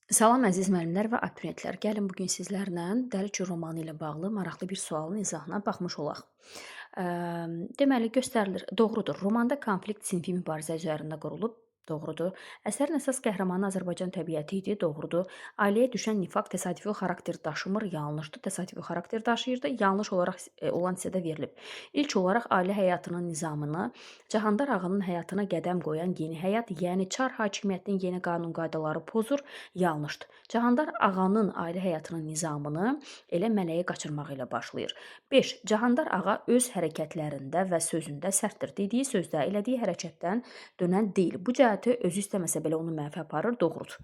Salam əziz müəllimlər və abituriyentlər. Gəlin bu gün sizlərlə Dəli Cür romanı ilə bağlı maraqlı bir sualın izahına baxmış olaq. Deməli göstərilir, doğrudur. Romanda konflikt sinfi mübarizə üzərində qurulub. Doğrudur. Əsərin əsas qəhrəmanı Azərbaycan təbiəti idi. Doğrudur. Ailəyə düşən nifaq təsadüfi xarakter daşımır, yanlışdır. Təsadüfi xarakter daşıyırdı. Yanlış olaraq olan hissədə verilib. İlk olaraq ailə həyatının nizamını, Cahandar ağanın həyatına qədəm qoyan yeni həyat, yəni Çar hakimiyyətinin yeni qanun qaydaları pozur. Yanlışdır. Cahandar ağanın ailə həyatının nizamını elə mələyə qaçırmağı ilə başlayır. 5. Cahandar ağa öz hərəkətlərində və sözündə sərtdir. Dediyi sözdə, elədiyi hərəkətdən dönən deyil. Bu cəhəti özü istəməsə belə onu mənfi aparır, doğrudur.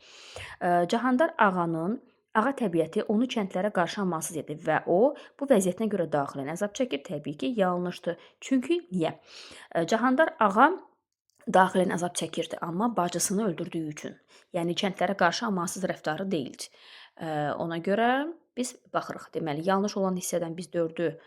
Cahandar ağanın ağa təbiəti onu kəndlərə qarşı amansız edib və o bu vəziyyətinə görə daxilən əzab çəkir. Təbii ki, yanlışdır. Çünki niyə? Cahandar ağa daxilən əzab çəkirdi, amma bacısını öldürdüyü üçün. Yəni kəndlərə qarşı amansız rəftarı deyildi. Ona görə biz baxırıq. Deməli, yanlış olan hissədən biz 4-ü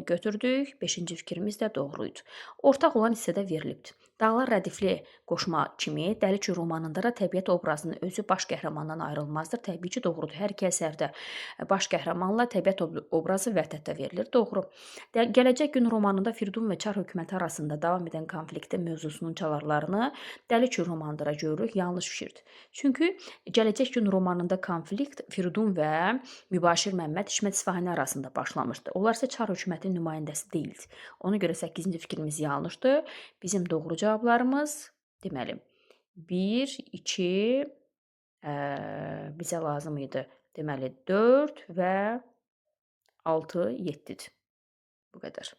götürdük. 5-ci fikrimiz də doğru idi. Ortaq olan hissədə verilibdir. Dağlar rədifli qoşma kimi Dəli Cür romanında da təbiət obrazının özü baş qəhrəmandan ayrılmazdır. Təbii ki, doğrudur. Hər iki əsərdə baş qəhrəmanla təbiət obrazı vəhdətdə verilir. Doğru. Gələcək gün romanında Firidun və Çar hökuməti arasında davam edən konfliktin mövzusunun çalarlarını Dəli Cür romanında görürük. Yanlış fikirdir. Çünki Gələcək gün romanında konflikt Firidun və Mübaşir Məmməd İşmət İsfahani arasında başlamışdı. Onlar isə Çar hökumətinin nümayəndəsi deyildi. Ona görə 8-ci fikrimiz yanlışdır. Bizim doğru cavablarımız deməli 1, 2, bizə lazım idi. Deməli 4 və 6, 7-dir. Bu qədər.